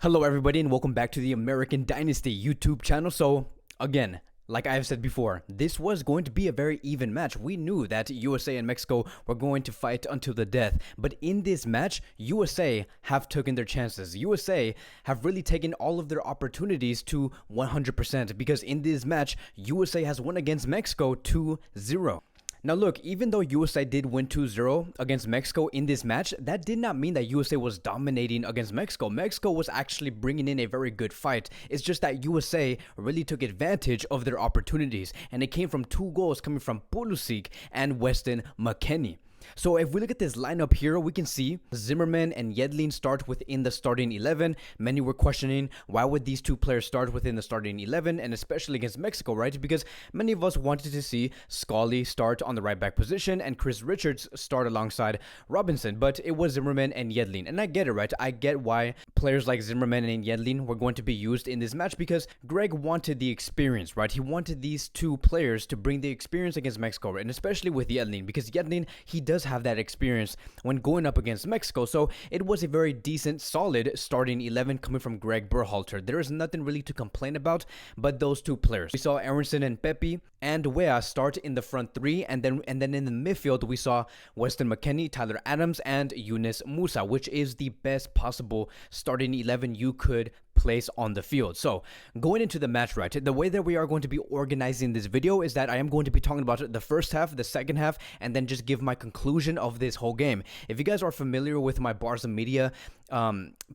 Hello everybody and welcome back to the American Dynasty YouTube channel. So again, like I have said before, this was going to be a very even match. We knew that USA and Mexico were going to fight until the death. But in this match, USA have taken their chances. USA have really taken all of their opportunities to 100% because in this match, USA has won against Mexico 2-0. Now look, even though USA did win 2-0 against Mexico in this match, that did not mean that USA was dominating against Mexico. Mexico was actually bringing in a very good fight. It's just that USA really took advantage of their opportunities, and it came from two goals coming from Pulisic and McKennie. So if we look at this lineup here, we can see Zimmerman and Yedlin start within the starting 11. Many were questioning why would these two players start within the starting 11, and especially against Mexico, right? Because many of us wanted to see Scully start on the right back position and Chris Richards start alongside Robinson, but it was Zimmerman and Yedlin. And I get it, right? I get why players like Zimmerman and Yedlin were going to be used in this match because Greg wanted the experience, right? He wanted these two players to bring the experience against Mexico, and especially with Yedlin, because Yedlin, he does have that experience when going up against Mexico. So it was a very decent, solid starting 11 coming from Greg Berhalter. There is nothing really to complain about but those two players. We saw Aronson and Pepe and Wea start in the front three, and then in the midfield we saw Weston McKennie, Tyler Adams, and Yunus Musa, which is the best possible starting 11 you could place on the field. So going into the match, right, the way that we are going to be organizing this video is that I am going to be talking about the first half, the second half, and then just give my conclusion of this whole game. If you guys are familiar with my Barca Media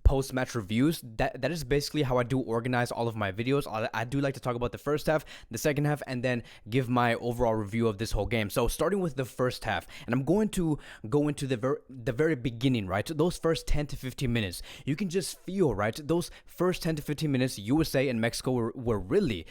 post-match reviews, that is basically how I do organize all of my videos. I do like to talk about the first half, the second half, and then give my overall review of this whole game. So starting with the first half, and I'm going to go into the very beginning, right, those first 10 to 15 minutes. You can just feel, right, those first 10 to 15 minutes, USA and Mexico were really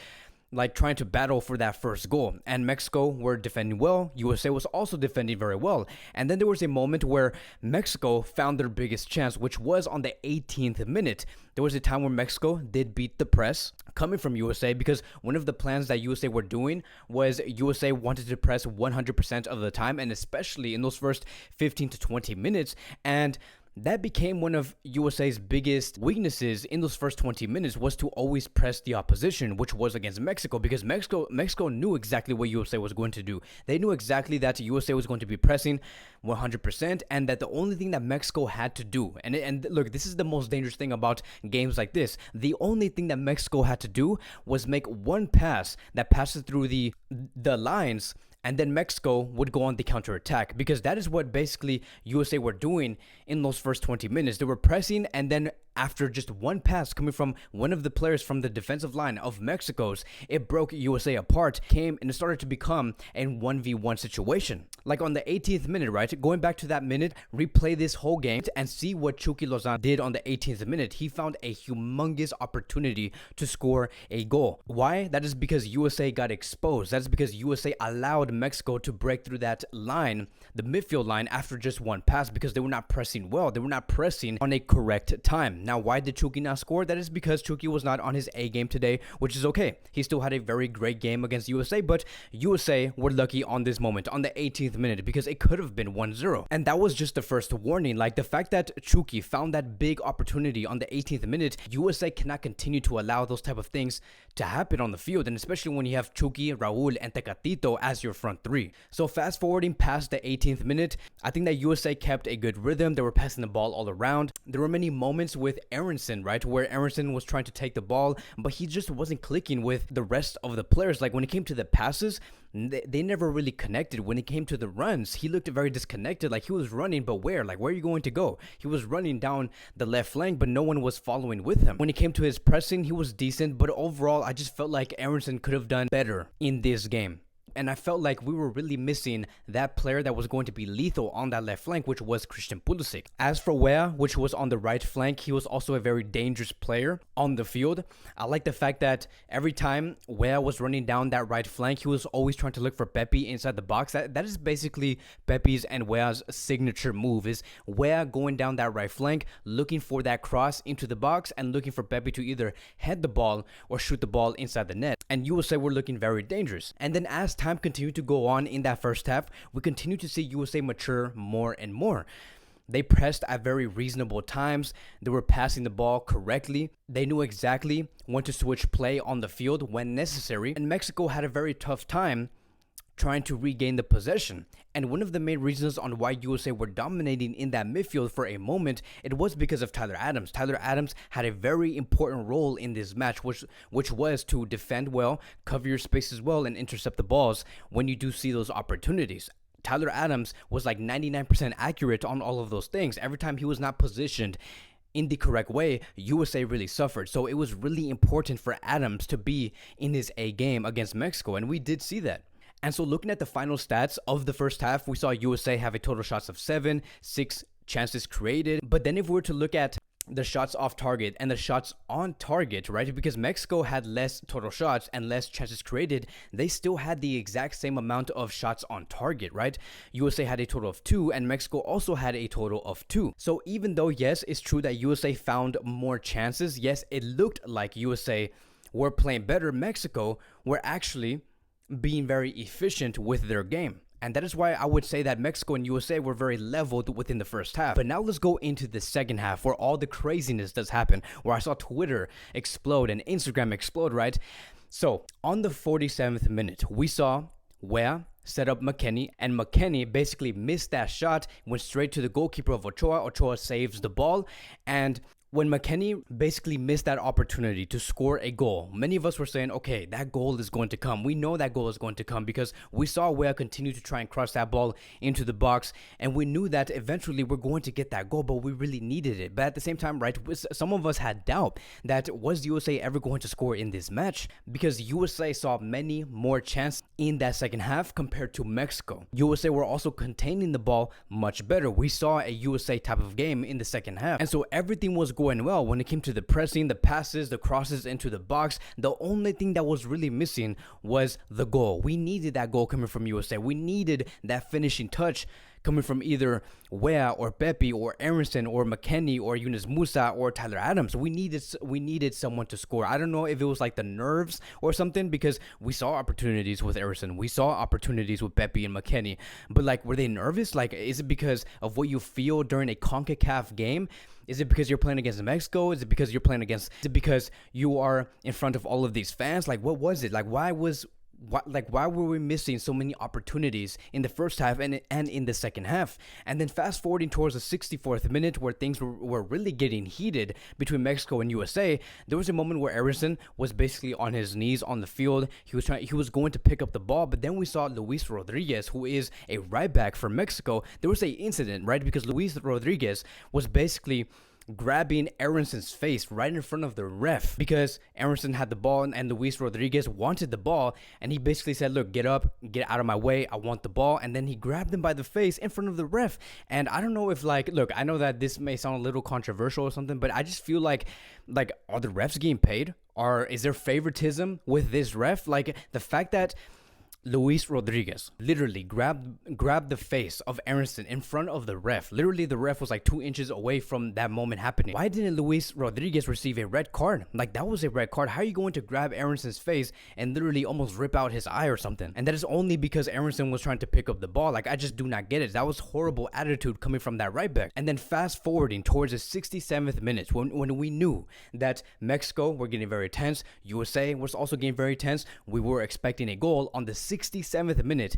like trying to battle for that first goal, and Mexico were defending well. USA was also defending very well, and then there was a moment where Mexico found their biggest chance, which was on the 18th minute. There was a time where Mexico did beat the press coming from USA, because one of the plans that USA were doing was USA wanted to press 100% of the time, and especially in those first 15 to 20 minutes, and that became one of USA's biggest weaknesses in those first 20 minutes, was to always press the opposition, which was against Mexico, because Mexico knew exactly what USA was going to do. They knew exactly that USA was going to be pressing 100%, and that the only thing that Mexico had to do, and look, this is the most dangerous thing about games like this, the only thing that Mexico had to do was make one pass that passes through the lines, and then Mexico would go on the counterattack, because that is what basically USA were doing in those first 20 minutes. They were pressing, and then after just one pass coming from one of the players from the defensive line of Mexico's, it broke USA apart, came and it started to become a 1v1 situation. Like on the 18th minute, right? Going back to that minute, replay this whole game and see what Chucky Lozano did on the 18th minute. He found a humongous opportunity to score a goal. Why? That is because USA got exposed. That is because USA allowed Mexico to break through that line, the midfield line, after just one pass, because they were not pressing well. They were not pressing on a correct time. Now, why did Chucky not score? That is because Chucky was not on his A game today, which is okay. He still had a very great game against USA, but USA were lucky on this moment, on the 18th minute, because it could have been 1-0. And that was just the first warning. Like, the fact that Chucky found that big opportunity on the 18th minute, USA cannot continue to allow those type of things to happen on the field, and especially when you have Chucky, Raul, and Tecatito as your front three. So fast forwarding past the 18th minute, I think that USA kept a good rhythm. They were passing the ball all around. There were many moments with Aronson, right, where Aronson was trying to take the ball, but he just wasn't clicking with the rest of the players. Like when it came to the passes, they never really connected. When it came to the runs, he looked very disconnected. Like he was running, but where? Like, where are you going to go? He was running down the left flank, but no one was following with him. When it came to his pressing, he was decent, but overall, I just felt like Aronson could have done better in this game. And I felt like we were really missing that player that was going to be lethal on that left flank, which was Christian Pulisic. As for Wea, which was on the right flank, he was also a very dangerous player on the field. I like the fact that every time Wea was running down that right flank, he was always trying to look for Pepe inside the box. That is basically Pepe's and Wea's signature move, is Wea going down that right flank, looking for that cross into the box and looking for Pepe to either head the ball or shoot the ball inside the net. And USA were looking very dangerous. And then as time continued to go on in that first half, we continue to see USA mature more and more. They pressed at very reasonable times. They were passing the ball correctly. They knew exactly when to switch play on the field when necessary. And Mexico had a very tough time trying to regain the possession. And one of the main reasons on why USA were dominating in that midfield for a moment, it was because of Tyler Adams. Tyler Adams had a very important role in this match, which was to defend well, cover your spaces well, and intercept the balls when you do see those opportunities. Tyler Adams was like 99% accurate on all of those things. Every time he was not positioned in the correct way, USA really suffered. So it was really important for Adams to be in his A game against Mexico, and we did see that. And so looking at the final stats of the first half, we saw USA have a total shots of 7, 6 chances created. But then if we were to look at the shots off target and the shots on target, right? Because Mexico had less total shots and less chances created, they still had the exact same amount of shots on target, right? USA had a total of 2 and Mexico also had a total of 2. So even though, yes, it's true that USA found more chances, yes, it looked like USA were playing better, Mexico were actually being very efficient with their game. And that is why I would say that Mexico and USA were very leveled within the first half. But now let's go into the second half where all the craziness does happen, where I saw Twitter explode and Instagram explode, right? So on the 47th minute, we saw Wea set up Mckennie, and Mckennie basically missed that shot, went straight to the goalkeeper of Ochoa. Ochoa saves the ball, and when Mckennie basically missed that opportunity to score a goal, many of us were saying, okay, that goal is going to come. We know that goal is going to come because we saw Wea continue to try and cross that ball into the box, and we knew that eventually we're going to get that goal, but we really needed it. But at the same time, right, some of us had doubt that was USA ever going to score in this match, because USA saw many more chances in that second half compared to Mexico. USA were also containing the ball much better. We saw a USA type of game in the second half, and so everything was going well when it came to the pressing, the passes, the crosses into the box. The only thing that was really missing was the goal. We needed that goal coming from USA. We needed that finishing touch coming from either Wea or Pepe or Aronson or Mckennie or Yunus Musa or Tyler Adams. We needed someone to score. I don't know if it was like the nerves or something, because we saw opportunities with Aronson. We saw opportunities with Pepe and Mckennie. But like, were they nervous? Like, is it because of what you feel during a CONCACAF game? Is it because you're playing against Mexico? Is it because you're playing against, is it because you are in front of all of these fans? Like, what was it? Like, why were we missing so many opportunities in the first half and in the second half? And then fast forwarding towards the 64th minute, where things were really getting heated between Mexico and USA, there was a moment where Aronson was basically on his knees on the field. He was going to pick up the ball, but then we saw Luis Rodriguez, who is a right back for Mexico. There was an incident, right? Because Luis Rodriguez was basically grabbing Aronson's face right in front of the ref, because Aronson had the ball and Luis Rodriguez wanted the ball, and he basically said, look, get up, get out of my way, I want the ball. And then he grabbed him by the face in front of the ref. And I don't know if, like, look, I know that this may sound a little controversial or something, but I just feel like are the refs getting paid? Or is there favoritism with this ref? Like, the fact that Luis Rodriguez literally grabbed the face of Aronson in front of the ref. Literally, the ref was like 2 inches away from that moment happening. Why didn't Luis Rodriguez receive a red card? Like, that was a red card. How are you going to grab Aronson's face and literally almost rip out his eye or something? And that is only because Aronson was trying to pick up the ball. Like, I just do not get it. That was horrible attitude coming from that right back. And then fast forwarding towards the 67th minute, when we knew that Mexico were getting very tense, USA was also getting very tense, we were expecting a goal on the 67th minute.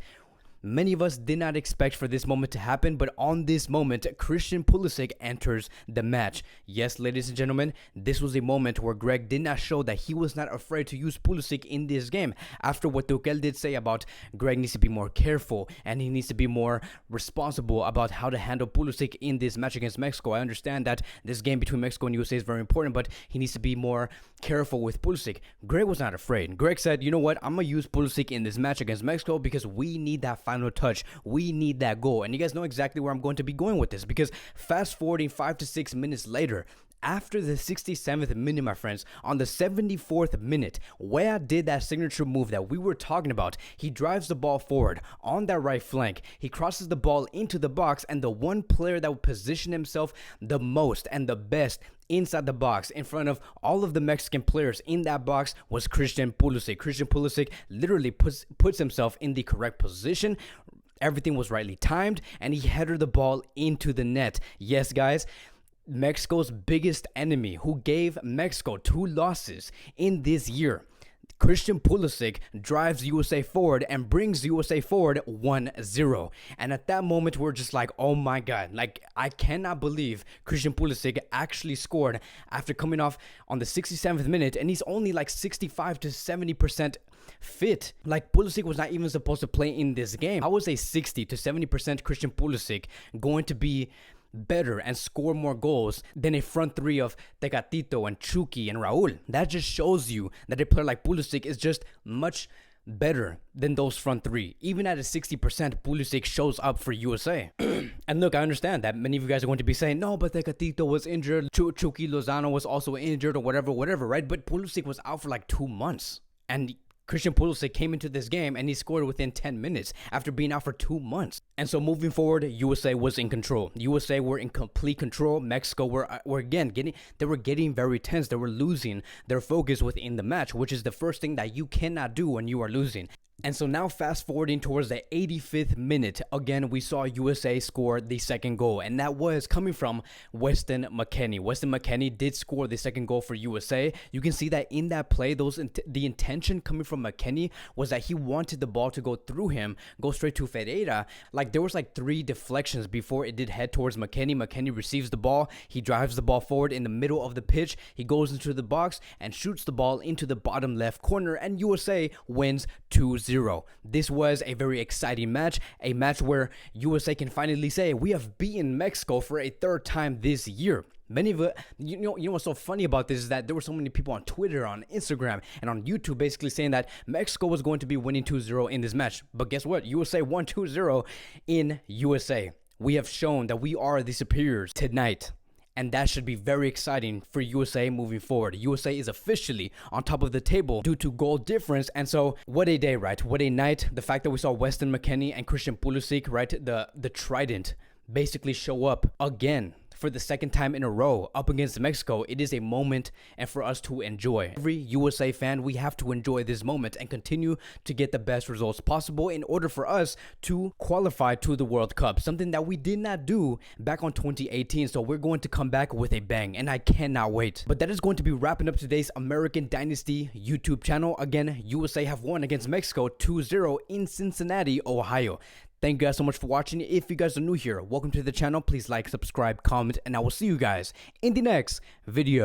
Many of us did not expect for this moment to happen, but on this moment, Christian Pulisic enters the match. Yes, ladies and gentlemen, this was a moment where Greg did not show that he was not afraid to use Pulisic in this game. After what Tuchel did say about Greg needs to be more careful and he needs to be more responsible about how to handle Pulisic in this match against Mexico. I understand that this game between Mexico and USA is very important, but he needs to be more careful with Pulisic. Greg was not afraid. Greg said, you know what, I'm going to use Pulisic in this match against Mexico because we need that final touch. We need that goal. And you guys know exactly where I'm going to be going with this, because fast forwarding 5 to 6 minutes later, after the 67th minute, my friends, on the 74th minute, Wea did that signature move that we were talking about. He drives the ball forward on that right flank. He crosses the ball into the box, and the one player that would position himself the most and the best inside the box in front of all of the Mexican players in that box was Christian Pulisic. Christian Pulisic literally puts himself in the correct position, Everything was rightly timed, and he headed the ball into the net. Yes, guys, Mexico's biggest enemy, who gave Mexico 2 losses in this year, Christian Pulisic, drives USA forward and brings USA forward 1-0. And at that moment, we're just like, oh my God, like, I cannot believe Christian Pulisic actually scored after coming off on the 67th minute, and he's only like 65 to 70% fit. Like, Pulisic was not even supposed to play in this game. How was a 60 to 70% Christian Pulisic going to be better and score more goals than a front three of Tecatito and Chucky and Raul? That just shows you that a player like Pulisic is just much better than those front three. Even at a 60%, Pulisic shows up for USA. And look, I understand that many of you guys are going to be saying, no, but Tecatito was injured, Chucky Lozano was also injured, or whatever, right? But Pulisic was out for like 2 months, and Christian Pulisic came into this game and he scored within 10 minutes after being out for 2 months. And so moving forward, USA was in control. USA were in complete control. Mexico were again getting very tense. They were losing their focus within the match, which is the first thing that you cannot do when you are losing. And so now fast forwarding towards the 85th minute, again, we saw USA score the second goal, and that was coming from Weston McKennie. Weston McKennie did score the second goal for USA. You can see that in that play, the intention coming from McKennie was that he wanted the ball to go through him, go straight to Ferreira. Like, there was like 3 deflections before it did head towards McKennie. McKennie receives the ball, he drives the ball forward in the middle of the pitch, he goes into the box and shoots the ball into the bottom left corner, and USA wins 2-0. This was a very exciting match, a match where USA can finally say, we have beaten Mexico for a 3rd time this year. Many of it, you know what's so funny about this is that there were so many people on Twitter, on Instagram, and on YouTube basically saying that Mexico was going to be winning 2-0 in this match. But guess what? USA won 2-0 in USA. We have shown that we are the superiors tonight. And that should be very exciting for USA moving forward. USA is officially on top of the table due to goal difference. And so what a day, right? What a night. The fact that we saw Weston McKennie and Christian Pulisic, right? The trident basically show up again for the 2nd time in a row up against Mexico. It is a moment and for us to enjoy. Every USA fan, we have to enjoy this moment and continue to get the best results possible in order for us to qualify to the World Cup, something that we did not do back on 2018. So we're going to come back with a bang, and I cannot wait. But that is going to be wrapping up today's American Dynasty YouTube channel. Again, USA have won against Mexico 2-0 in Cincinnati, Ohio. Thank you guys so much for watching. If you guys are new here, welcome to the channel. Please like, subscribe, comment, and I will see you guys in the next video.